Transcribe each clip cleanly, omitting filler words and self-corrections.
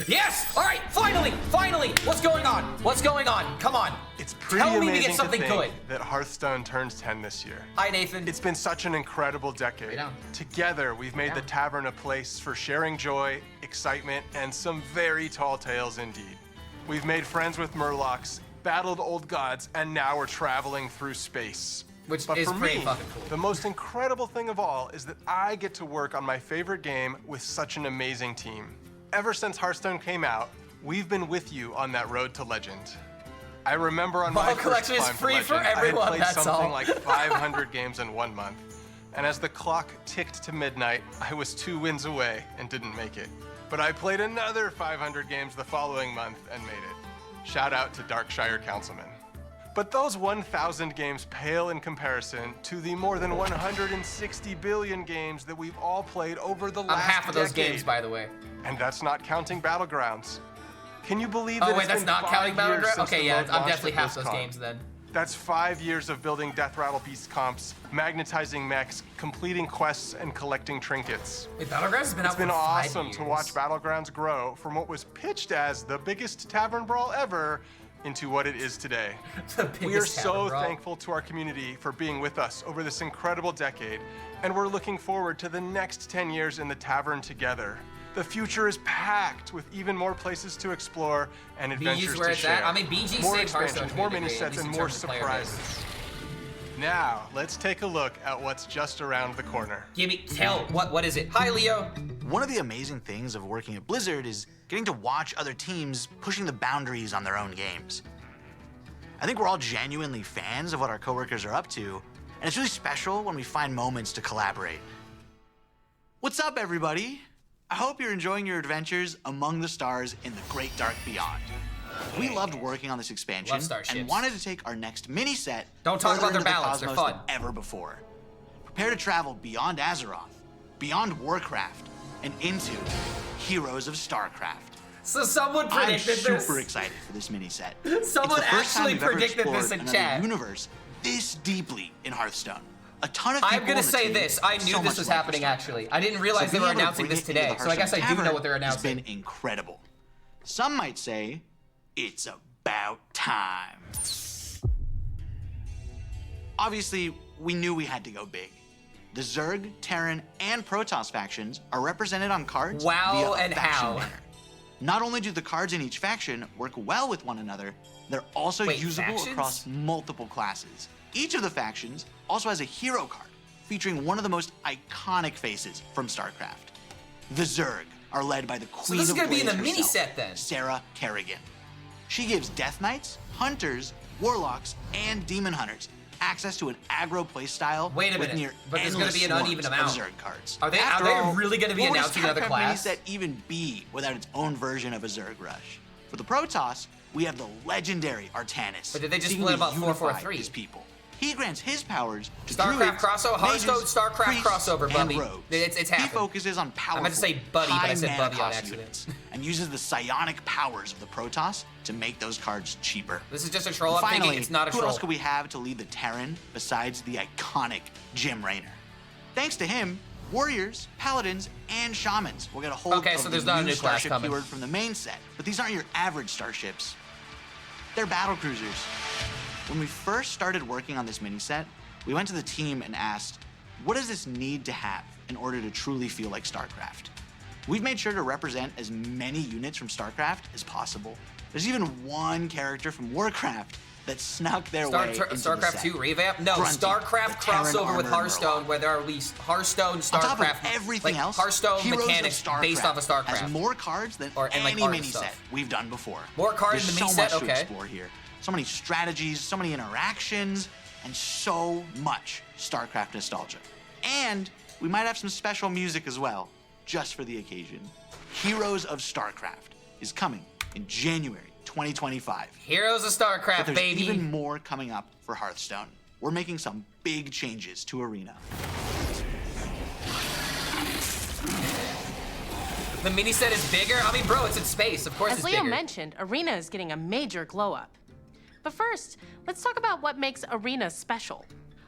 Yes! All right, finally! What's going on? What's going on? Come on. It's pretty Tell me we amazing get something to think good. that Hearthstone turns 10 this year. Hi, Nathan. It's been such an incredible decade. Way down. Together, we've made the tavern a place for sharing joy, excitement, and some very tall tales indeed. We've made friends with Murlocs, battled old gods, and now we're traveling through space. Which But is for pretty me, fucking cool. the most incredible thing of all is that I get to work on my favorite game with such an amazing team. Ever since Hearthstone came out, we've been with you on that road to legend. I remember on my Ball first collection is climb to free legend, for everyone, I had played that's something all. like 500 games in 1 month. And as the clock ticked to midnight, I was 2 wins away and didn't make it. But I played another 500 games the following month and made it. Shout out to Darkshire Councilman. But those 1,000 games pale in comparison to the more than 160 billion games that we've all played over the last I'm half of those decade. games, by the way. And that's not counting Battlegrounds. Can you believe that Oh, wait, it's that's been not 5 counting years Battlegrounds? since Okay, the yeah, mode I'm launched definitely at half those BlizzCon? games then. That's 5 years of building Death Rattle Beast comps, magnetizing mechs, completing quests, and collecting trinkets. Wait, Battlegrounds has been out It's been for 5 awesome years. to watch Battlegrounds grow from what was pitched as the biggest tavern brawl ever into what it is today. The We are biggest so tavern brawl. thankful to our community for being with us over this incredible decade, and we're looking forward to the next 10 years in the tavern together. The future is packed with even more places to explore and adventures BG's where to it's share. at. I mean, BG more saved Hearthstone expansions, more mini community, at sets, least and in more terms of player base. surprises. Now, let's take a look at what's just around the corner. What is it? Hi, Leo. One of the amazing things of working at Blizzard is getting to watch other teams pushing the boundaries on their own games. I think we're all genuinely fans of what our coworkers are up to, and it's really special when we find moments to collaborate. What's up, everybody? I hope you're enjoying your adventures among the stars in the Great Dark Beyond. We loved working on this expansion Love starships. and wanted to take our next mini set Don't talk further about their into the balance, they're cosmos fun. than ever before. Prepare to travel beyond Azeroth, beyond Warcraft, and into Heroes of Starcraft. So someone I'm predicted super this. excited for this mini set. Someone it's the first time actually we've ever predicted this explored in another chat. universe this deeply in Hearthstone. A ton of people I'm gonna on the say team this. I knew so this much was like happening, Starcraft. actually. I didn't realize they being were able to announcing bring this it into the today, so I guess I Hearthstone do know what they're Tavern announcing. has been incredible. Some might say it's about time. Obviously, we knew we had to go big. The Zerg, Terran, and Protoss factions are represented on cards Wow, via a and faction how. banner. Not only do the cards in each faction work well with one another, they're also Wait, usable factions? across multiple classes. Each of the factions also has a hero card featuring one of the most iconic faces from StarCraft. The Zerg are led by the Queen this is of gonna be in the Blades mini herself, set then. Sarah Kerrigan. She gives Death Knights, Hunters, Warlocks, and Demon Hunters access to an aggro playstyle Wait a with minute, near but there's gonna endless be an uneven swarms of amount. Zerg cards. Are they After all, really gonna be what would a announcing another StarCraft class? mini set even be without its own version of a Zerg rush? For the Protoss, we have the legendary Artanis. But did they just seeking split to up 4-4-3? unify his people. He grants his powers to Starcraft druids, crossover, Hearthstone, mages, Starcraft priests, crossover, and Bubby. rogues. It's He happening. focuses on powerful, meant to say buddy, but I said high-mana Bubby on cost accident. units and uses the psionic powers of the Protoss to make those cards cheaper. This is just a troll. I'm Finally, thinking it's not a who troll. else could we have to lead the Terran besides the iconic Jim Raynor? Thanks to him, warriors, paladins, and shamans will get a hold Okay, of so the there's not a new class starship coming. keyword from the main set. But these aren't your average starships. They're battle cruisers. When we first started working on this mini set, we went to the team and asked, what does this need to have in order to truly feel like StarCraft? We've made sure to represent as many units from StarCraft as possible. There's even one character from Warcraft that snuck their way into the StarCraft set. 2 revamp? No, Grunty, StarCraft the Terran crossover with armored Hearthstone, Murloc. where there are at least Hearthstone, On top of StarCraft, everything like else, Hearthstone Heroes of mechanics based off of Has StarCraft. more cards than And, like, any art mini stuff. set we've done before. More cards in There's the mini so set? much to Okay. explore here. So many strategies, so many interactions, and so much StarCraft nostalgia. And we might have some special music as well, just for the occasion. Heroes of StarCraft is coming in January 2025. Heroes of StarCraft, But there's baby. even more coming up for Hearthstone. We're making some big changes to Arena. The mini set is bigger? I mean, bro, it's in space. Of course As it's Leo bigger. mentioned, Arena is getting a major glow up. But first, let's talk about what makes Arena special.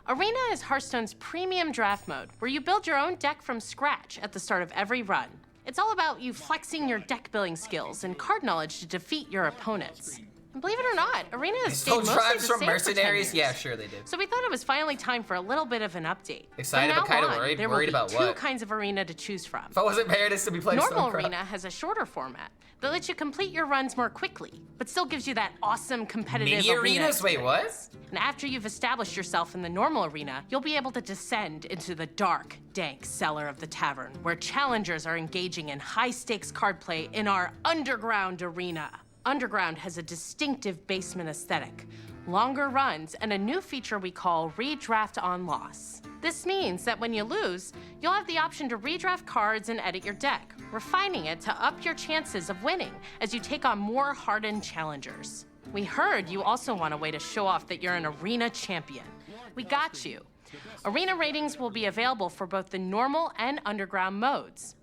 Arena is Hearthstone's premium draft mode, where you build your own deck from scratch at the start of every run. It's all about you flexing your deck building skills and card knowledge to defeat your opponents. And believe it or not, Arena has stayed Stole mostly tribes the from same for 10 mercenaries? years. Yeah, sure they did. So we thought it was finally time for a little bit of an update. Excited, From but now kinda on, worried? There will Worried be about two what? kinds of Arena to choose from. If I wasn't Paradis to be playing Normal Starcraft. Arena has a shorter format that lets you complete your runs more quickly, but still gives you that awesome competitive Mini arena arenas? Wait, what? experience. And after you've established yourself in the normal arena, you'll be able to descend into the dark, dank cellar of the tavern, where challengers are engaging in high-stakes card play in our underground arena. Underground has a distinctive basement aesthetic, longer runs, and a new feature we call Redraft on Loss. This means that when you lose, you'll have the option to redraft cards and edit your deck, refining it to up your chances of winning as you take on more hardened challengers. We heard you also want a way to show off that you're an arena champion. We got you. Arena ratings will be available for both the normal and underground modes.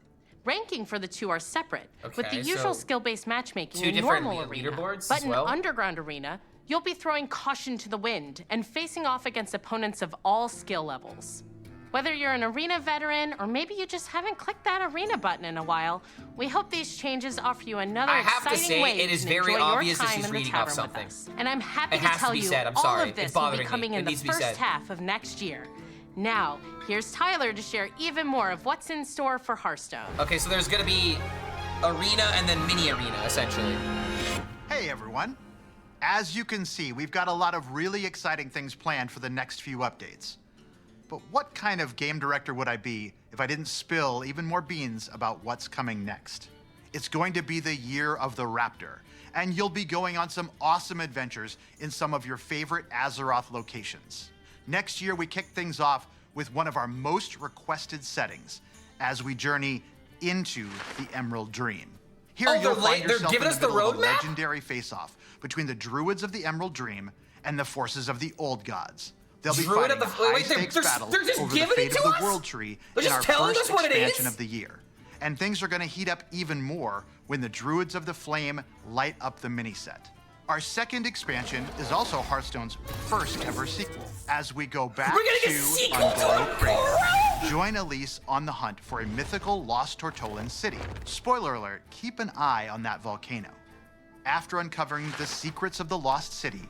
Ranking for the two are separate, with the Okay, usual so skill-based matchmatching two in different normal arena. leaderboards But as in well? underground arena, you'll be throwing caution to the wind and facing off against opponents of all skill levels. Whether you're an arena veteran or maybe you just haven't clicked that arena button in a while, we hope these changes offer you another I have to exciting say, way it is to very enjoy obvious your that time she's in the reading off tavern with something. us. And I'm happy It to has to tell be you said, I'm all sorry. of this It's will be bothering me. coming It in the needs to be first said. half of next year. Now, here's Tyler to share even more of what's in store for Hearthstone. Okay, so there's gonna be arena and then mini arena, essentially. Hey everyone. As you can see, we've got a lot of really exciting things planned for the next few updates. But what kind of game director would I be if I didn't spill even more beans about what's coming next? It's going to be the year of the Raptor, and you'll be going on some awesome adventures in some of your favorite Azeroth locations. Next year, we kick things off with one of our most requested settings as we journey into the Emerald Dream. Here Oh, you'll they're find they're yourself giving in us the the middle of a roadmap? legendary face-off between the Druids of the Emerald Dream and the forces of the Old Gods. They'll be Druid fighting of the- wait, they're- high-stakes they're- battle they're just over the giving it fate to of the us? World Tree They're in just our telling first us what it expansion is? of the year. And things are going to heat up even more when the Druids of the Flame light up the mini-set. Our second expansion is also Hearthstone's first ever sequel. As we go back We're gonna to get a sequel to Ungoro a Crater, GORO? join Elise on the hunt for a mythical lost Tortolan city. Spoiler alert, keep an eye on that volcano. After uncovering the secrets of the lost city,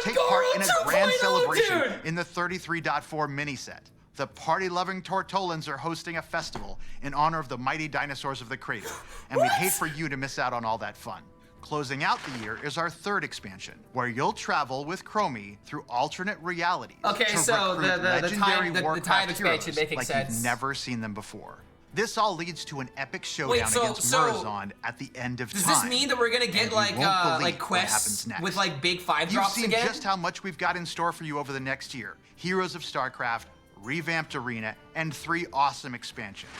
take part in a grand 2.0, celebration dude! in the 33.4 mini set. The party-loving Tortolans are hosting a festival in honor of the mighty dinosaurs of the crater, and we'd hate for you to miss out on all that fun. Closing out the year is our third expansion, where you'll travel with Chromie through alternate realities Okay, to so recruit the legendary time Warcraft expansion heroes making like sense. you've never seen them before. This all leads to an epic showdown so- against so Murazond at the end of Does time. this mean that we're gonna get and you like won't believe like what quests happens next. with like big 5 You've drops seen again? just how much we've got in store for you over the next year. Heroes of Starcraft, revamped arena, and 3 awesome expansions.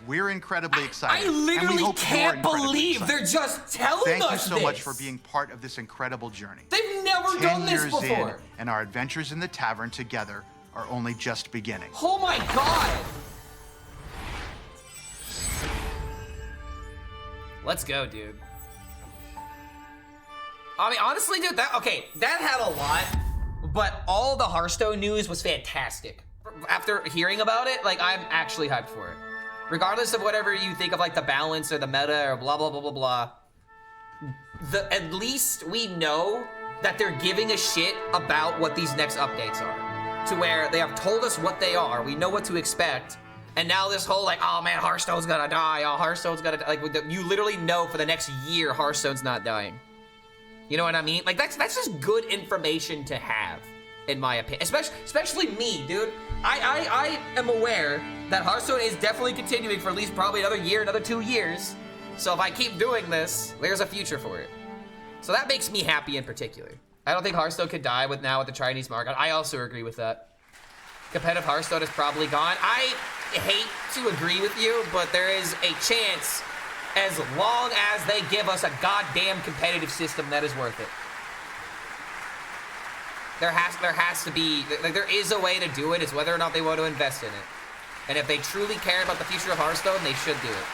We're incredibly excited. I and we literally hope you're can't incredibly believe excited. they're just telling Thank you us so this. much for being part of this incredible journey. They've never 10 done this years before. in, and our adventures in the tavern together are only just beginning. Oh my god! Let's go, dude. I mean, honestly, dude, that had a lot, but all the Hearthstone news was fantastic. After hearing about it, like, I'm actually hyped for it. Regardless of whatever you think of, like, the balance or the meta or blah, blah, blah, blah, blah, at least we know that they're giving a shit about what these next updates are. To where they have told us what they are, we know what to expect, and now this whole, like, oh man, Hearthstone's gonna die, oh, Hearthstone's gonna die, like, you literally know for the next year Hearthstone's not dying. You know what I mean? Like, that's just good information to have, in my opinion. Especially me, dude. I am aware that Hearthstone is definitely continuing for at least probably another year, another 2 years. So if I keep doing this, there's a future for it. So that makes me happy in particular. I don't think Hearthstone could die with the Chinese market. I also agree with that. Competitive Hearthstone is probably gone. I hate to agree with you, but there is a chance as long as they give us a goddamn competitive system that is worth it. There has to be, like, there is a way to do it. It's whether or not they want to invest in it. And if they truly care about the future of Hearthstone, they should do it.